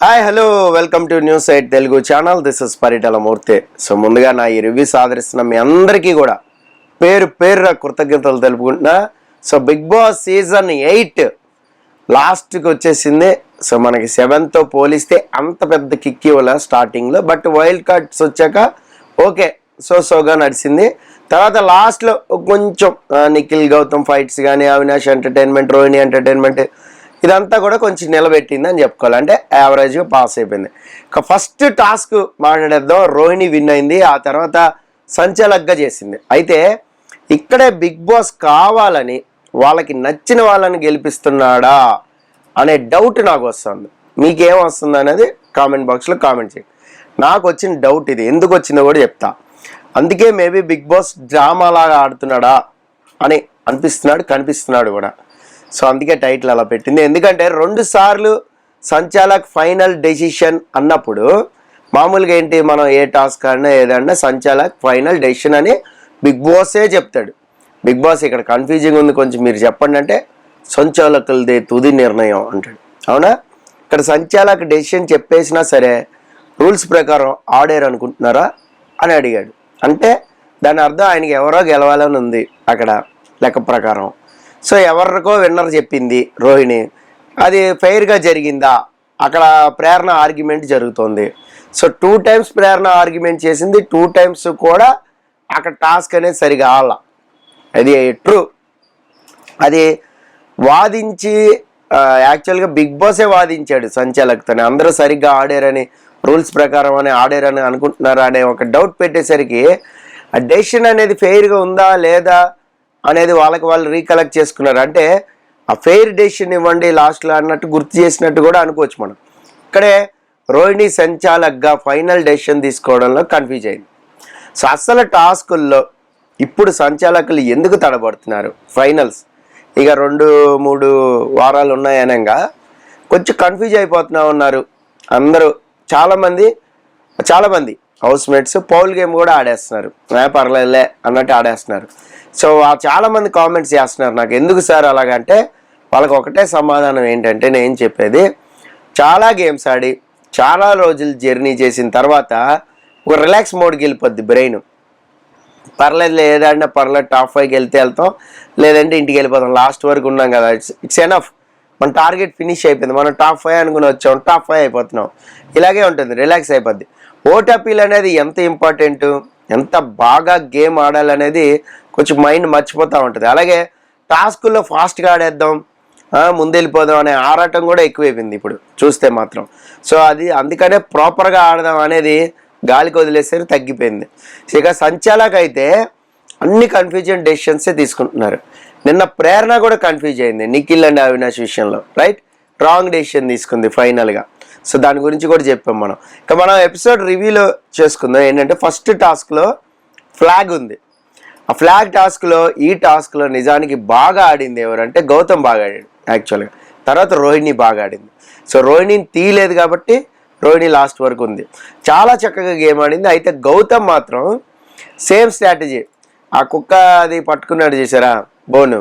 Hi hello welcome to news eight Telugu channel. This is Paritala Murthy. So ముందుగా నా ఈ reviews ఆదరిస్తున్న మీ అందరికీ కూడా పేరు పేరున కృతజ్ఞతలు తెలుపుకుంటున్నా. సో బిగ్ బాస్ సీజన్ 8 లాస్ట్కి వచ్చేసింది. సో మనకి 7తో పోలిస్తే అంత పెద్ద కిక్ ఇవ్వాల స్టార్టింగ్లో, బట్ వైల్డ్ కార్డ్స్ వచ్చాక ఓకే సోగా నడిచింది. తర్వాత లాస్ట్లో కొంచెం నిఖిల్ గౌతమ్ ఫైట్స్ కానీ, అవినాష్ ఎంటర్టైన్మెంట్, రోహిణి ఎంటర్టైన్మెంట్ ఇదంతా కూడా కొంచెం నిలబెట్టింది అని చెప్పుకోవాలి. అంటే యావరేజ్గా పాస్ అయిపోయింది. ఇక ఫస్ట్ టాస్క్ మాట్లాడేద్దాం. రోహిణి విన్ అయింది, ఆ తర్వాత సంచలగ్గా చేసింది. అయితే ఇక్కడే బిగ్ బాస్ కావాలని వాళ్ళకి నచ్చిన వాళ్ళని గెలిపిస్తున్నాడా అనే డౌట్ నాకు వస్తుంది. మీకేం వస్తుంది అనేది కామెంట్ బాక్స్లో కామెంట్ చేయండి. నాకు వచ్చిన డౌట్ ఇది, ఎందుకు వచ్చిందో కూడా చెప్తా. అందుకే మేబీ బిగ్ బాస్ డ్రామా లాగా ఆడుతున్నాడా అని కనిపిస్తున్నాడు కూడా. సో అందుకే టైటిల్ అలా పెట్టింది. ఎందుకంటే 2 సార్లు సంచాలక్ ఫైనల్ డెసిషన్ అన్నప్పుడు మామూలుగా ఏంటి, మనం ఏ టాస్క్ ఆడినా ఏదన్నా సంచాలక్ ఫైనల్ డెసిషన్ అని బిగ్ బాసే చెప్తాడు. బిగ్ బాస్ ఇక్కడ కన్ఫ్యూజింగ్ ఉంది కొంచెం, మీరు చెప్పండి అంటే సంచాలకులదే తుది నిర్ణయం అంటాడు. అవునా? ఇక్కడ సంచాలక్ డెసిషన్ చెప్పేసినా సరే రూల్స్ ప్రకారం ఆడారు అనుకుంటున్నారా అని అడిగాడు. అంటే దాని అర్థం ఆయనకి ఎవరో గెలవాలని ఉంది అక్కడ లెక్క ప్రకారం. సో ఎవరికో విన్నర్ చెప్పింది రోహిణి, అది ఫెయిర్గా జరిగిందా? అక్కడ ప్రేరణ ఆర్గ్యుమెంట్ జరుగుతుంది. సో 2 times ప్రేరణ ఆర్గ్యుమెంట్ చేసింది, 2 times కూడా అక్కడ టాస్క్ అనేది సరిగా ఆడాల. అది ట్రూ. అది వాదించి యాక్చువల్గా బిగ్ బాసే వాదించాడు సంచాలకుతోనే, అందరూ సరిగ్గా ఆడారని, రూల్స్ ప్రకారం అని ఆడారని అనుకుంటున్నారా అనే ఒక డౌట్ పెట్టేసరికి ఆ డెసిషన్ అనేది ఫెయిర్గా ఉందా లేదా అనేది వాళ్ళకి వాళ్ళు రీకలెక్ట్ చేసుకున్నారు. అంటే ఆ ఫెయిర్ డెసిషన్ ఇవ్వండి లాస్ట్లో అన్నట్టు గుర్తు చేసినట్టు కూడా అనుకోవచ్చు మనం. ఇక్కడే రోహిణి సంచాలక్గా ఫైనల్ డెసిషన్ తీసుకోవడంలో కన్ఫ్యూజ్ అయింది. సో అసలు టాస్కుల్లో ఇప్పుడు సంచాలకులు ఎందుకు తడబడుతున్నారు? ఫైనల్స్ ఇక 2-3 వారాలు ఉన్నాయనగా కొంచెం కన్ఫ్యూజ్ అయిపోతున్నా ఉన్నారు అందరూ. చాలామంది హౌస్ మేట్స్ పౌల్ గేమ్ కూడా ఆడేస్తున్నారు, పర్లేదులే అన్నట్టు ఆడేస్తున్నారు. సో చాలామంది కామెంట్స్ చేస్తున్నారు నాకు, ఎందుకు సార్ అలాగంటే వాళ్ళకి ఒకటే సమాధానం ఏంటంటే, నేను చెప్పేది చాలా గేమ్స్ ఆడి చాలా రోజులు జర్నీ చేసిన తర్వాత ఒక రిలాక్స్ మోడ్కి వెళ్ళిపోద్ది బ్రెయిన్. పర్లేదు ఏదంటే పర్లేదు, టాప్ 5కి వెళ్తాం, లేదంటే ఇంటికి వెళ్ళిపోతాం, లాస్ట్ వరకు ఉన్నాం కదా, ఇట్స్ ఎనఫ్, మన టార్గెట్ ఫినిష్ అయిపోయింది, మనం టాప్ 5 అనుకుని వచ్చాం, టాప్ 5 అయిపోతున్నాం. ఇలాగే ఉంటుంది, రిలాక్స్ అయిపోద్ది. ఓటపీల్ అనేది ఎంత ఇంపార్టెంట్, ఎంత బాగా గేమ్ ఆడాలనేది కొంచెం మైండ్ మర్చిపోతూ ఉంటుంది. అలాగే టాస్కుల్లో ఫాస్ట్గా ఆడేద్దాం, ముందెళ్ళిపోదాం అనే ఆరాటం కూడా ఎక్కువైపోయింది ఇప్పుడు చూస్తే మాత్రం. సో అది అందుకనే ప్రాపర్గా ఆడదాం అనేది గాలికి వదిలేసరికి తగ్గిపోయింది. ఇక సంచాలక్ అయితే అన్ని కన్ఫ్యూజన్ డెసిషన్సే తీసుకుంటున్నారు. నిన్న ప్రేరణ కూడా కన్ఫ్యూజ్ అయింది నిఖిల్ అండ్ అవినాష్ విషయంలో, రైట్? రాంగ్ డెసిషన్ తీసుకుంది ఫైనల్గా. సో దాని గురించి కూడా చెప్పాం మనం. ఇక మనం ఎపిసోడ్ రివ్యూలో చేసుకుందాం. ఏంటంటే ఫస్ట్ టాస్క్లో ఫ్లాగ్ ఉంది. ఆ ఫ్లాగ్ టాస్క్లో ఈ టాస్క్లో నిజానికి బాగా ఆడింది ఎవరంటే గౌతమ్ బాగా ఆడాడు యాక్చువల్గా. తర్వాత రోహిణి బాగా ఆడింది. సో రోహిణిని తీయలేదు కాబట్టి రోహిణి లాస్ట్ వరకు ఉంది, చాలా చక్కగా గేమ్ ఆడింది. అయితే గౌతమ్ మాత్రం సేమ్ స్ట్రాటజీ, ఆ కుక్క అది పట్టుకున్నాడు చూసారా బోను,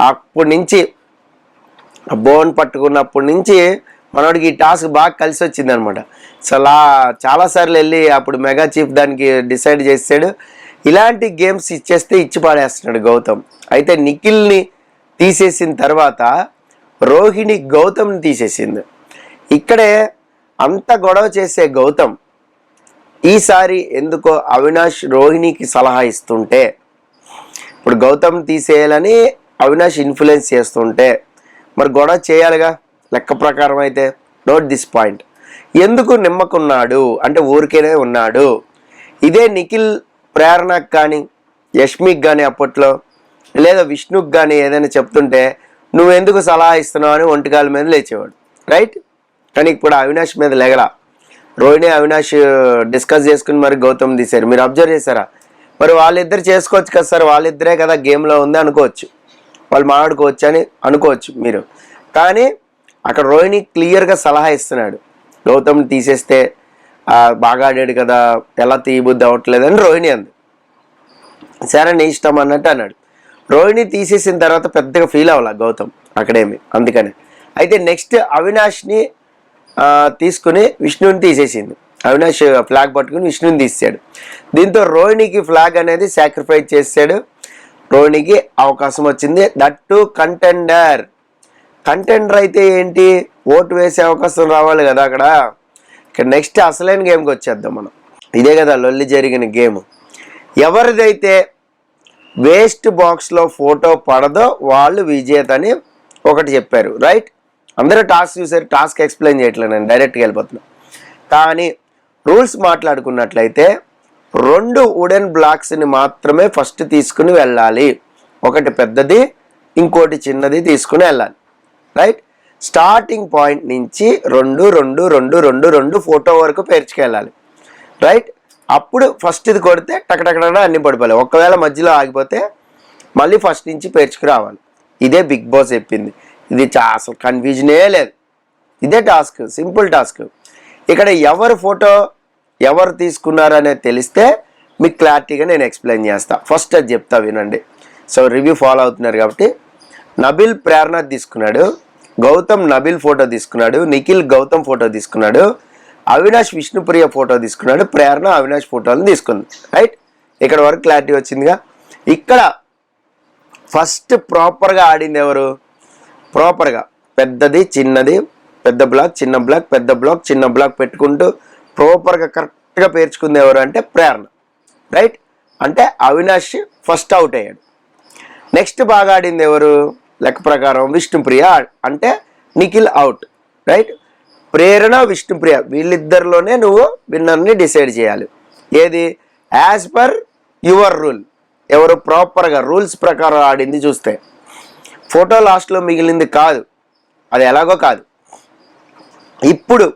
అప్పటి నుంచి బోన్ పట్టుకున్నప్పటి నుంచి మనోడికి ఈ టాస్క్ బాగా కలిసి వచ్చింది అనమాట. సో చాలాసార్లు వెళ్ళి అప్పుడు మెగా చీఫ్ దానికి డిసైడ్ చేసాడు, ఇలాంటి గేమ్స్ ఇచ్చేస్తే ఇచ్చి పాడేస్తున్నాడు గౌతమ్. అయితే నిఖిల్ని తీసేసిన తర్వాత రోహిణి గౌతమ్ని తీసేసింది. ఇక్కడే అంత గొడవ చేసే గౌతమ్ ఈసారి ఎందుకో అవినాష్ రోహిణికి సలహా ఇస్తుంటే, ఇప్పుడు గౌతమ్ తీసేయాలని అవినాష్ ఇన్ఫ్లుయెన్స్ చేస్తుంటే మరి గొడవ చేయాలిగా లెక్క ప్రకారం. అయితే నోట్ దిస్ పాయింట్, ఎందుకు నిమ్మకున్నాడు అంటే ఊరికేనే ఉన్నాడు. ఇదే నిఖిల్ ప్రేరణకు కానీ యష్మికి కానీ అప్పట్లో లేదా విష్ణుకి కానీ ఏదైనా చెప్తుంటే నువ్వెందుకు సలహా ఇస్తున్నావు అని ఒంటికాల మీద లేచేవాడు, రైట్? కానీ ఇప్పుడు అవినాష్ మీద లేగల. రోహిణి అవినాష్ డిస్కస్ చేసుకుని మరి గౌతమ్ తీశారు. మీరు అబ్జర్వ్ చేశారా? మరి వాళ్ళిద్దరు చేసుకోవచ్చు కదా సార్, వాళ్ళిద్దరే కదా గేమ్లో ఉంది అనుకోవచ్చు, వాళ్ళు మాట్లాడుకోవచ్చు అని అనుకోవచ్చు మీరు. కానీ అక్కడ రోహిణి క్లియర్గా సలహా ఇస్తున్నాడు, గౌతమ్ని తీసేస్తే బాగా ఆడాడు కదా, ఎలా తీయబుద్ధి అవ్వట్లేదని రోహిణి అంది. సరే నీ ఇష్టం అన్నట్టు అన్నాడు. రోహిణి తీసేసిన తర్వాత పెద్దగా ఫీల్ అవ్వాలి గౌతమ్ అక్కడేమి, అందుకని. అయితే నెక్స్ట్ అవినాష్ని తీసుకుని విష్ణుని తీసేసింది. అవినాష్ ఫ్లాగ్ పట్టుకుని విష్ణుని తీసాడు. దీంతో రోహిణికి ఫ్లాగ్ అనేది సాక్రిఫైస్ చేసాడు. రోహిణికి అవకాశం వచ్చింది. దట్ టు కంటెండర్ అయితే ఏంటి, ఓటు వేసే అవకాశం రావాలి కదా అక్కడ. ఇక్కడ నెక్స్ట్ అసలైన గేమ్కి వచ్చేద్దాం మనం. ఇదే కదా లొల్లి జరిగిన గేమ్. ఎవరిదైతే వేస్ట్ బాక్స్లో ఫోటో పడదో వాళ్ళు విజేత అని ఒకటి చెప్పారు, రైట్? అందరూ టాస్క్ చూసారు, టాస్క్ ఎక్స్ప్లెయిన్ చేయట్లేదు, నేను డైరెక్ట్గా వెళ్ళిపోతున్నా. కానీ రూల్స్ మాట్లాడుకున్నట్లయితే 2 వుడెన్ బ్లాక్స్ని మాత్రమే ఫస్ట్ తీసుకుని వెళ్ళాలి. ఒకటి పెద్దది, ఇంకోటి చిన్నది తీసుకుని వెళ్ళాలి, రైట్? స్టార్టింగ్ పాయింట్ నుంచి 2 2 2 2 2 ఫోటో వరకు పేర్చుకెళ్ళాలి, రైట్? అప్పుడు ఫస్ట్ ఇది కొడితే టకటకట అన్ని పడిపోవాలి. ఒకవేళ మధ్యలో ఆగిపోతే మళ్ళీ ఫస్ట్ నుంచి పేర్చుకురావాలి. ఇదే బిగ్ బాస్ చెప్పింది. ఇది అసలు కన్ఫ్యూజనే లేదు. ఇదే టాస్క్, సింపుల్ టాస్క్. ఇక్కడ ఎవరు ఫోటో ఎవరు తీసుకున్నారు అనేది తెలిస్తే మీకు క్లారిటీగా నేను ఎక్స్ప్లెయిన్ చేస్తా. ఫస్ట్ అది చెప్తా వినండి. సో రివ్యూ ఫాలో అవుతున్నారు కాబట్టి, నబిల్ ప్రేరణ తీసుకున్నాడు, గౌతమ్ నబిల్ ఫోటో తీసుకున్నాడు, నిఖిల్ గౌతమ్ ఫోటో తీసుకున్నాడు, అవినాష్ విష్ణుప్రియ ఫోటో తీసుకున్నాడు, ప్రేరణ అవినాష్ ఫోటోలను తీసుకుంది, రైట్? ఇక్కడ వరకు క్లారిటీ వచ్చిందిగా. ఇక్కడ ఫస్ట్ ప్రాపర్గా ఆడింది ఎవరు? ప్రాపర్గా పెద్దది చిన్నది, పెద్ద బ్లాక్ చిన్న బ్లాక్, పెద్ద బ్లాక్ చిన్న బ్లాక్ పెట్టుకుంటూ ప్రాపర్గా కరెక్ట్గా పేర్చుకుంది ఎవరు అంటే ప్రేరణ, రైట్? అంటే అవినాష్ ఫస్ట్ అవుట్ అయ్యాడు. నెక్స్ట్ బాగా ఆడింది ఎవరు? లెక్క ప్రకారం విష్ణుప్రియ, అంటే నిఖిల్ అవుట్, రైట్? ప్రేరణ విష్ణుప్రియ వీళ్ళిద్దరిలోనే నువ్వు విన్నర్ని డిసైడ్ చేయాలి. ఏది? As per your rule. ఎవరు ప్రాపర్గా రూల్స్ ప్రకారం ఆడింది చూస్తే. ఫోటో లాస్ట్లో మిగిలింది కాదు, అది ఎలాగో కాదు. ఇప్పుడు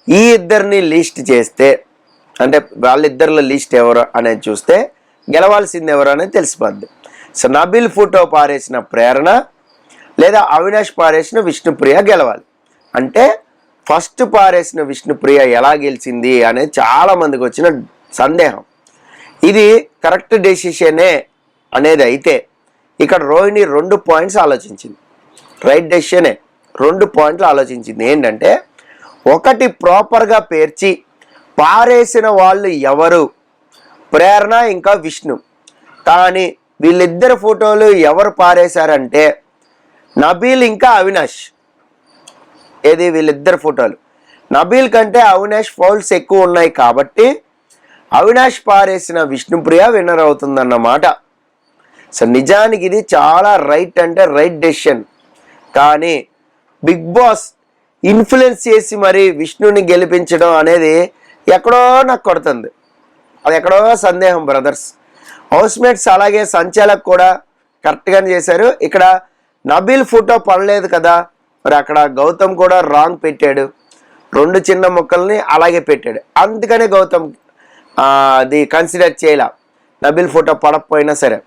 ఈ ఇద్దరిని లిస్ట్ చేస్తే, అంటే వాళ్ళిద్దరిలో లిస్ట్ ఎవరు అనేది చూస్తే గెలవాల్సింది ఎవరు అనేది తెలిసిపోద్ది. సో నబిల్ ఫోటో పారేసిన ప్రేరణ లేదా అవినాష్ పారేసిన విష్ణుప్రియ గెలవాలి. అంటే ఫస్ట్ పారేసిన విష్ణుప్రియ ఎలా గెలిచింది అనేది చాలామందికి వచ్చిన సందేహం. ఇది కరెక్ట్ డెసిషనే అనేది అయితే ఇక్కడ రోహిణి 2 పాయింట్స్ ఆలోచించింది. రైట్ డెసిషనే, 2 పాయింట్లు ఆలోచించింది. ఏంటంటే, ఒకటి ప్రాపర్గా పేర్చి పారేసిన వాళ్ళు ఎవరు? ప్రేరణ ఇంకా విష్ణు. కానీ వీళ్ళిద్దరు ఫోటోలు ఎవరు పారేశారంటే నబీల్ ఇంకా అవినాష్. ఏది? వీళ్ళిద్దరు ఫోటోలు. నబీల్ కంటే అవినాష్ ఫౌల్స్ ఎక్కువ ఉన్నాయి కాబట్టి అవినాష్ పారేసిన విష్ణుప్రియ విన్నర్ అవుతుందన్నమాట. సో నిజానికి ఇది చాలా రైట్ అంటే రైట్ డెసిషన్. కానీ బిగ్ బాస్ ఇన్ఫ్లుయెన్స్ చేసి మరి విష్ణుని గెలిపించడం అనేది ఎక్కడో నాకు కొడుతుంది. అది ఎక్కడో సందేహం బ్రదర్స్. హౌస్మేట్స్ అలాగే సంచాలక్ కూడా కరెక్ట్గానే చేశారు. ఇక్కడ నబీల్ ఫోటో పడలేదు కదా, మరి అక్కడ గౌతమ్ కూడా రాంగ్ పెట్టాడు. 2 చిన్న ముక్కల్ని అలాగే పెట్టాడు. అందుకనే గౌతమ్ అది కన్సిడర్ చేయాల. నబీల్ ఫోటో పడకపోయినా సరే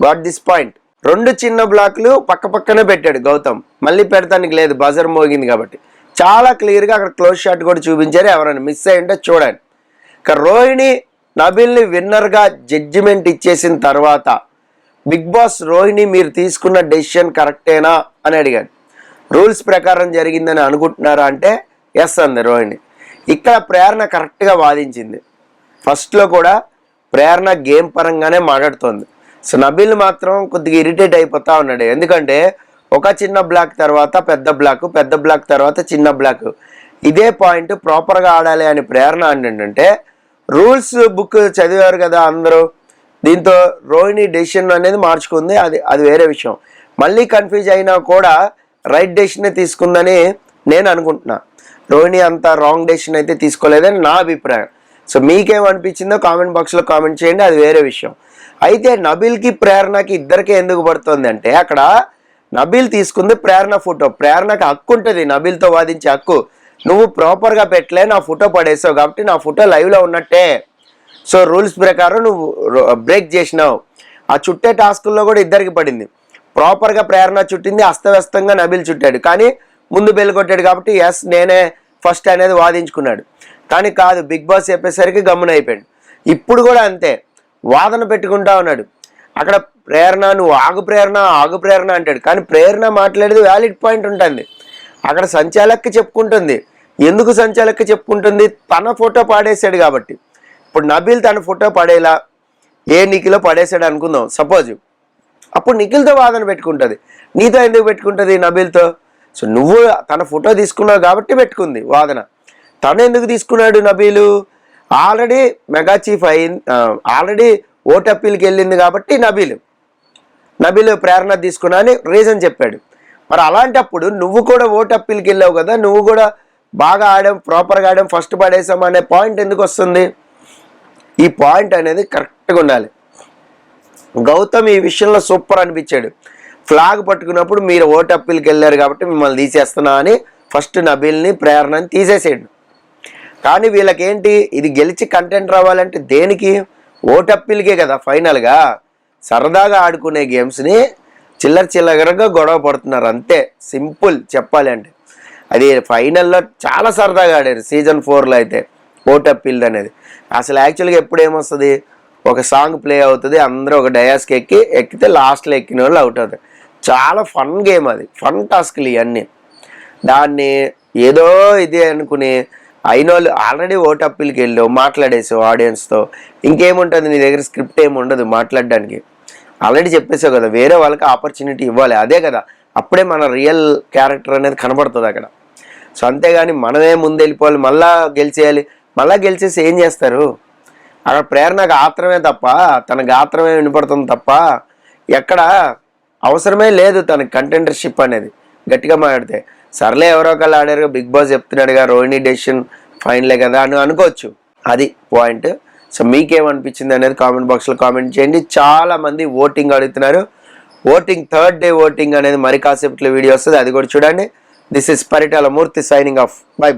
గాట్ దిస్ పాయింట్. 2 చిన్న బ్లాక్లు పక్క పక్కనే పెట్టాడు గౌతమ్. మళ్ళీ పెడతానికి లేదు, బజర్ మోగింది కాబట్టి. చాలా క్లియర్గా అక్కడ క్లోజ్ షాట్ కూడా చూపించారు. ఎవరైనా మిస్ అయ్యి ఉంటే చూడండి. ఇక రోహిణి నబీల్ని విన్నర్గా జడ్జిమెంట్ ఇచ్చేసిన తర్వాత బిగ్ బాస్ రోహిణి మీరు తీసుకున్న డెసిషన్ కరెక్టేనా అని అడిగాడు. రూల్స్ ప్రకారం జరిగిందని అనుకుంటున్నారా అంటే ఎస్ అంది రోహిణి. ఇక్కడ ప్రేరణ కరెక్ట్గా వాదించింది. ఫస్ట్లో కూడా ప్రేరణ గేమ్ పరంగానే మాట్లాడుతోంది. సో నబీల్ మాత్రం కొద్దిగా ఇరిటేట్ అయిపోతా ఉన్నాడు. ఎందుకంటే ఒక చిన్న బ్లాక్ తర్వాత పెద్ద బ్లాక్, పెద్ద బ్లాక్ తర్వాత చిన్న బ్లాక్, ఇదే పాయింట్ ప్రాపర్గా ఆడాలి అని ప్రేరణ ఏంటంటే రూల్స్ బుక్ చదివారు కదా అందరూ. దీంతో రోహిణి డెసిషన్ అనేది మార్చుకుంది. అది వేరే విషయం. మళ్ళీ కన్ఫ్యూజ్ అయినా కూడా రైట్ డెసిషనే తీసుకుందని నేను అనుకుంటున్నా. రోహిణి అంత రాంగ్ డెసిషన్ అయితే తీసుకోలేదని నా అభిప్రాయం. సో మీకేమనిపించిందో కామెంట్ బాక్స్లో కామెంట్ చేయండి, అది వేరే విషయం. అయితే నబీల్కి ప్రేరణకి ఇద్దరికే ఎందుకు పడుతుంది అంటే అక్కడ నబీల్ తీసుకుంది ప్రేరణ ఫోటో. ప్రేరణకి హక్కు ఉంటుంది, నబీల్తో వాదించే హక్కు. నువ్వు ప్రాపర్గా పెట్టలే, నా ఫోటో పడేసావు కాబట్టి నా ఫోటో లైవ్లో ఉన్నట్టే. సో రూల్స్ ప్రకారం నువ్వు బ్రేక్ చేసినావు. ఆ చుట్టే టాస్కుల్లో కూడా ఇద్దరికి పడింది. ప్రాపర్గా ప్రేరణ చుట్టింది, అస్తవ్యస్తంగా నబీల్ చుట్టాడు. కానీ ముందు బెల్ కొట్టాడు కాబట్టి ఎస్ నేనే ఫస్ట్ అనేది వాదించుకున్నాడు. కానీ కాదు, బిగ్ బాస్ చెప్పేసరికి గమ్మున అయిపోయాడు. ఇప్పుడు కూడా అంతే వాదన పెట్టుకుంటా ఉన్నాడు. అక్కడ ప్రేరణ నువ్వు ఆగు ప్రేరణ అంటాడు. కానీ ప్రేరణ మాట్లాడేది వ్యాలిడ్ పాయింట్ ఉంటుంది. అక్కడ సంచాలక్కి చెప్పుకుంటుంది ఎందుకు సంచాలక చెప్పుకుంటుంది? తన ఫోటో పాడేశాడు కాబట్టి. ఇప్పుడు నబీల్ తన ఫోటో పడేలా నిఖిలో పడేశాడు అనుకుందాం సపోజ్. అప్పుడు నిఖిల్తో వాదన పెట్టుకుంటుంది. నీతో ఎందుకు పెట్టుకుంటుంది? నబీల్తో. సో నువ్వు తన ఫోటో తీసుకున్నావు కాబట్టి పెట్టుకుంది వాదన. తను ఎందుకు తీసుకున్నాడు? Nabeel already mega chief already vote అప్పీల్కి వెళ్ళింది కాబట్టి నబీలు ప్రేరణ తీసుకున్నా అని రీజన్ చెప్పాడు. మరి అలాంటప్పుడు నువ్వు కూడా ఓటు అప్పీల్కి వెళ్ళావు కదా, నువ్వు కూడా బాగా ఆడాం, ప్రాపర్గా ఆడాం, ఫస్ట్ పడేసాం అనే పాయింట్ ఎందుకు వస్తుంది? ఈ పాయింట్ అనేది కరెక్ట్గా ఉండాలి. గౌతమ్ ఈ విషయంలో సూపర్ అనిపించాడు. ఫ్లాగ్ పట్టుకున్నప్పుడు మీరు ఓటు అప్పీల్కి వెళ్ళారు కాబట్టి మిమ్మల్ని తీసేస్తున్నా అని ఫస్ట్ నబీల్ని ప్రేరణని తీసేసాడు. కానీ వీళ్ళకేంటి, ఇది గెలిచి కంటెంట్ రావాలంటే దేనికి? ఓటు అప్పీల్కే కదా ఫైనల్గా. సరదాగా ఆడుకునే గేమ్స్ని చిల్లరగా గొడవ పడుతున్నారు అంతే, సింపుల్ చెప్పాలి అంటే. అది ఫైనల్లో చాలా సరదాగా ఆడారు సీజన్ 4లో అయితే ఓటు అప్పీల్ అనేది. అసలు యాక్చువల్గా ఎప్పుడు ఏమొస్తుంది, ఒక సాంగ్ ప్లే అవుతుంది, అందరూ ఒక డయాస్కి ఎక్కితే లాస్ట్లో ఎక్కిన వాళ్ళు అవుట్ అవుతారు. చాలా ఫన్ గేమ్ అది, ఫన్ టాస్క్లు ఇవన్నీ. దాన్ని ఏదో ఇది అనుకుని అయిన వాళ్ళు ఆల్రెడీ ఓటు అప్పీల్కి వెళ్ళావు, మాట్లాడేసావు ఆడియన్స్తో, ఇంకేముంటుంది నీ దగ్గర? స్క్రిప్ట్ ఏమి ఉండదు మాట్లాడడానికి. ఆల్రెడీ చెప్పేసావు కదా, వేరే వాళ్ళకి ఆపర్చునిటీ ఇవ్వాలి, అదే కదా అప్పుడే మన రియల్ క్యారెక్టర్ అనేది కనబడుతుంది అక్కడ. సో అంతేగాని మనమే ముందు వెళ్ళిపోవాలి, మళ్ళా గెలిచేయాలి, మళ్ళా గెలిచేసి ఏం చేస్తారు? అక్కడ ప్రేరణకు ఆత్రమే తప్ప, తన గాత్రమే వినపడుతుంది తప్ప ఎక్కడ అవసరమే లేదు తనకి కంటెండర్షిప్ అనేది. గట్టిగా మాట్లాడితే సర్లే ఎవరో ఒకళ్ళు ఆడారు, బిగ్ బాస్ చెప్తున్నాడుగా, రోహిణి డెసిషన్ ఫైనలే కదా అని అనుకోవచ్చు. అది పాయింట్. సో మీకేమనిపించింది అనేది కామెంట్ బాక్స్లో కామెంట్ చేయండి. చాలామంది ఓటింగ్ అడుగుతున్నారు. ఓటింగ్ 3rd డే ఓటింగ్ అనేది మరి కాసేపట్లో వీడియో వస్తుంది, అది కూడా చూడండి. This is Paritala Murthy signing off. By.